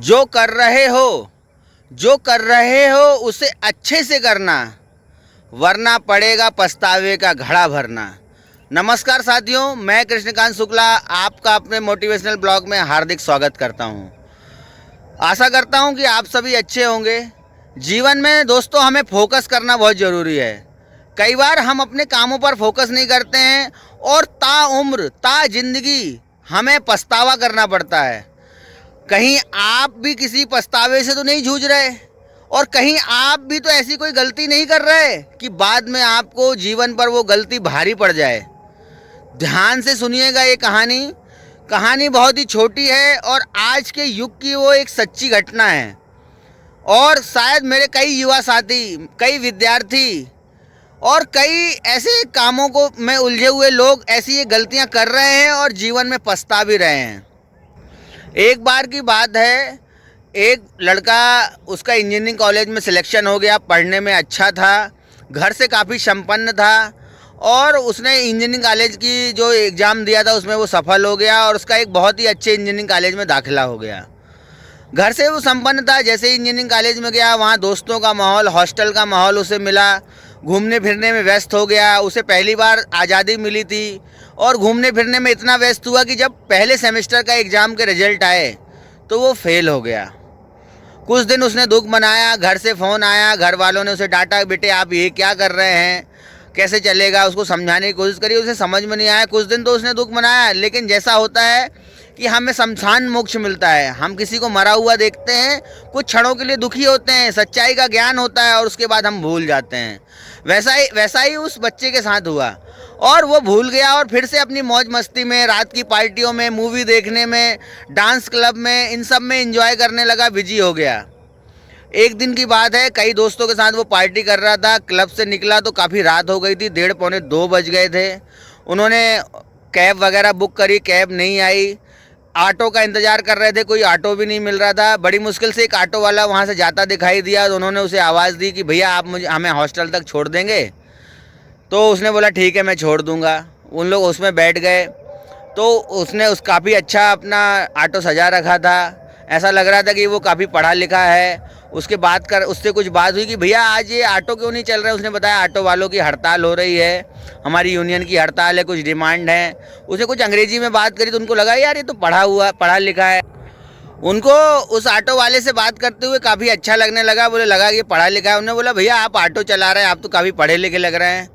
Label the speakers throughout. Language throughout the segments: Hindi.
Speaker 1: जो कर रहे हो उसे अच्छे से करना, वरना पड़ेगा पछतावे का घड़ा भरना। नमस्कार साथियों, मैं कृष्णकांत शुक्ला आपका अपने मोटिवेशनल ब्लॉग में हार्दिक स्वागत करता हूं। आशा करता हूं कि आप सभी अच्छे होंगे। जीवन में दोस्तों हमें फोकस करना बहुत ज़रूरी है। कई बार हम अपने कामों पर फोकस नहीं करते हैं और ताउम्र ता जिंदगी हमें पछतावा करना पड़ता है। कहीं आप भी किसी पछतावे से तो नहीं जूझ रहे, और कहीं आप भी तो ऐसी कोई गलती नहीं कर रहे कि बाद में आपको जीवन पर वो गलती भारी पड़ जाए। ध्यान से सुनिएगा, ये कहानी बहुत ही छोटी है और आज के युग की वो एक सच्ची घटना है। और शायद मेरे कई युवा साथी, कई विद्यार्थी और कई ऐसे कामों को में उलझे हुए लोग ऐसी ये गलतियां कर रहे हैं और जीवन में पछता भी रहे हैं। एक बार की बात है, एक लड़का, उसका इंजीनियरिंग कॉलेज में सिलेक्शन हो गया। पढ़ने में अच्छा था, घर से काफ़ी संपन्न था और उसने इंजीनियरिंग कॉलेज की जो एग्ज़ाम दिया था उसमें वो सफल हो गया और उसका एक बहुत ही अच्छे इंजीनियरिंग कॉलेज में दाखिला हो गया। घर से वो संपन्न था। जैसे ही इंजीनियरिंग कॉलेज में गया, वहाँ दोस्तों का माहौल, हॉस्टल का माहौल उसे मिला। घूमने फिरने में व्यस्त हो गया। उसे पहली बार आज़ादी मिली थी और घूमने फिरने में इतना व्यस्त हुआ कि जब पहले सेमेस्टर का एग्ज़ाम के रिजल्ट आए तो वो फेल हो गया। कुछ दिन उसने दुख मनाया। घर से फ़ोन आया, घर वालों ने उसे डांटा, बेटे आप ये क्या कर रहे हैं, कैसे चलेगा। उसको समझाने की कोशिश करी, उसे समझ में नहीं आया। कुछ दिन तो उसने दुख मनाया, लेकिन जैसा होता है कि हमें शमशान मोक्ष मिलता है, हम किसी को मरा हुआ देखते हैं, कुछ क्षणों के लिए दुखी होते हैं, सच्चाई का ज्ञान होता है और उसके बाद हम भूल जाते हैं। वैसा ही उस बच्चे के साथ हुआ और वो भूल गया और फिर से अपनी मौज मस्ती में, रात की पार्टियों में, मूवी देखने में, डांस क्लब में, इन सब में एंजॉय करने लगा, बिजी हो गया। एक दिन की बात है, कई दोस्तों के साथ वो पार्टी कर रहा था। क्लब से निकला तो काफ़ी रात हो गई थी, 1:30 पौने 2 बज गए थे। उन्होंने कैब वगैरह बुक करी, कैब नहीं आई। ऑटो का इंतज़ार कर रहे थे, कोई ऑटो भी नहीं मिल रहा था। बड़ी मुश्किल से एक ऑटो वाला वहाँ से जाता दिखाई दिया तो उन्होंने उसे आवाज़ दी कि भैया आप हमें हॉस्टल तक छोड़ देंगे। तो उसने बोला ठीक है, मैं छोड़ दूँगा। उन लोग उसमें बैठ गए तो उसने काफ़ी अच्छा अपना ऑटो सजा रखा था। ऐसा लग रहा था कि वो काफ़ी पढ़ा लिखा है। उससे कुछ बात हुई कि भैया आज ये ऑटो क्यों नहीं चल रहा है। उसने बताया ऑटो वालों की हड़ताल हो रही है, हमारी यूनियन की हड़ताल है, कुछ डिमांड है। उसने कुछ अंग्रेजी में बात करी तो उनको लगा यार ये तो पढ़ा लिखा है। उनको उस ऑटो वाले से बात करते हुए काफ़ी अच्छा लगने लगा। बोले लगा कि पढ़ा लिखा है। उन्होंने बोला भैया आप ऑटो चला रहे हैं, आप तो काफ़ी पढ़े लिखे लग रहे हैं।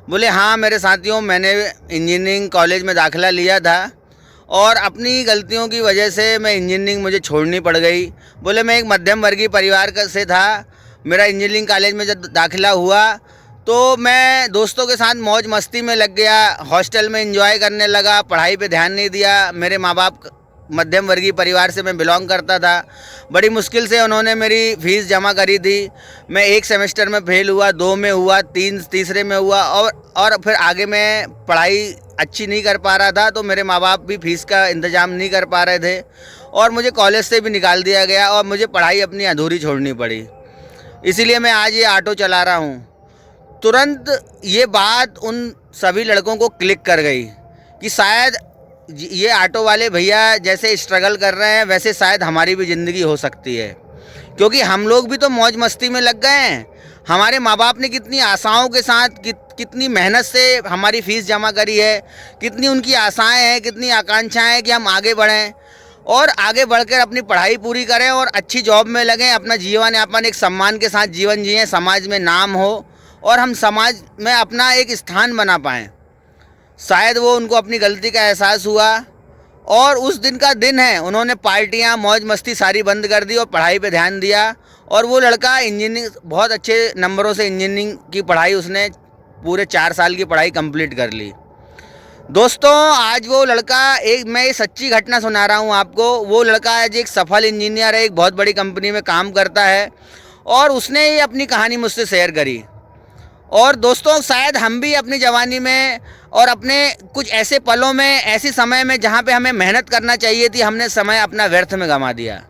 Speaker 1: बोले हाँ मेरे साथियों, मैंने इंजीनियरिंग कॉलेज में दाखिला लिया था और अपनी गलतियों की वजह से मैं इंजीनियरिंग मुझे छोड़नी पड़ गई। बोले मैं एक मध्यम वर्गीय परिवार से था। मेरा इंजीनियरिंग कॉलेज में जब दाखिला हुआ तो मैं दोस्तों के साथ मौज मस्ती में लग गया, हॉस्टल में एंजॉय करने लगा, पढ़ाई पे ध्यान नहीं दिया। मेरे माँ बाप मध्यम वर्गीय परिवार से मैं बिलोंग करता था। बड़ी मुश्किल से उन्होंने मेरी फ़ीस जमा करी थी। मैं एक सेमेस्टर में फेल हुआ, 2 में हुआ, तीसरे में हुआ और फिर आगे मैं पढ़ाई अच्छी नहीं कर पा रहा था। तो मेरे माँ बाप भी फ़ीस का इंतज़ाम नहीं कर पा रहे थे और मुझे कॉलेज से भी निकाल दिया गया और मुझे पढ़ाई अपनी अधूरी छोड़नी पड़ी। इसीलिए मैं आज ये ऑटो चला रहा हूँ। तुरंत ये बात उन सभी लड़कों को क्लिक कर गई कि शायद ये ऑटो वाले भैया जैसे स्ट्रगल कर रहे हैं वैसे शायद हमारी भी ज़िंदगी हो सकती है, क्योंकि हम लोग भी तो मौज मस्ती में लग गए हैं। हमारे माँ बाप ने कितनी आशाओं के साथ, कितनी मेहनत से हमारी फ़ीस जमा करी है, कितनी उनकी आशाएं हैं, कितनी आकांक्षाएं हैं कि हम आगे बढ़ें और आगे बढ़कर अपनी पढ़ाई पूरी करें और अच्छी जॉब में लगें, अपना जीवन यापन एक सम्मान के साथ जीवन जिएं, समाज में नाम हो और हम समाज में अपना एक स्थान बना पाएँ। शायद वो उनको अपनी गलती का एहसास हुआ और उस दिन का दिन है, उन्होंने पार्टियां, मौज मस्ती सारी बंद कर दी और पढ़ाई पे ध्यान दिया और वो लड़का इंजीनियरिंग बहुत अच्छे नंबरों से इंजीनियरिंग की पढ़ाई उसने पूरे 4 साल की पढ़ाई कंप्लीट कर ली। दोस्तों आज वो लड़का, मैं ये सच्ची घटना सुना रहा हूँ आपको। वो लड़का आज एक सफल इंजीनियर है, एक बहुत बड़ी कंपनी में काम करता है और उसने ये अपनी कहानी मुझसे शेयर करी। और दोस्तों शायद हम भी अपनी जवानी में और अपने कुछ ऐसे पलों में, ऐसे समय में जहाँ पे हमें मेहनत करना चाहिए थी, हमने समय अपना व्यर्थ में गंवा दिया।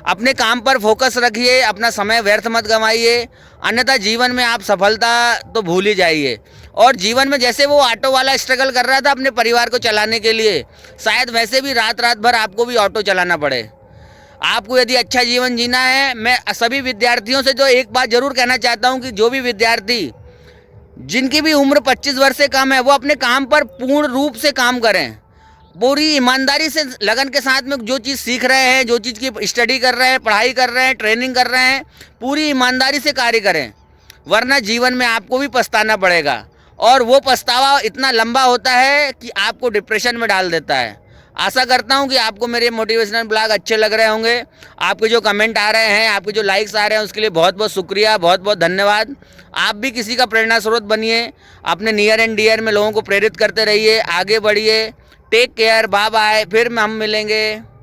Speaker 1: अपने काम पर फोकस रखिए, अपना समय व्यर्थ मत गंवाइए, अन्यथा जीवन में आप सफलता तो भूल ही जाइए। और जीवन में जैसे वो ऑटो वाला स्ट्रगल कर रहा था अपने परिवार को चलाने के लिए, शायद वैसे भी रात रात भर आपको भी ऑटो चलाना पड़े। आपको यदि अच्छा जीवन जीना है, मैं सभी विद्यार्थियों से जो एक बात जरूर कहना चाहता हूं कि जो भी विद्यार्थी जिनकी भी उम्र 25 वर्ष से कम है वो अपने काम पर पूर्ण रूप से काम करें, पूरी ईमानदारी से लगन के साथ में जो चीज़ सीख रहे हैं, जो चीज़ की स्टडी कर रहे हैं, पढ़ाई कर रहे हैं, ट्रेनिंग कर रहे हैं, पूरी ईमानदारी से कार्य करें, वरना जीवन में आपको भी पछताना पड़ेगा और वो पछतावा इतना लंबा होता है कि आपको डिप्रेशन में डाल देता है। आशा करता हूं कि आपको मेरे मोटिवेशनल ब्लॉग अच्छे लग रहे होंगे। आपके जो कमेंट आ रहे हैं, आपके जो लाइक्स आ रहे हैं, उसके लिए बहुत बहुत शुक्रिया, बहुत बहुत धन्यवाद। आप भी किसी का प्रेरणा स्रोत बनिए, अपने नियर एंड डियर में लोगों को प्रेरित करते रहिए, आगे बढ़िए। टेक केयर, बाय बाय, फिर हम मिलेंगे।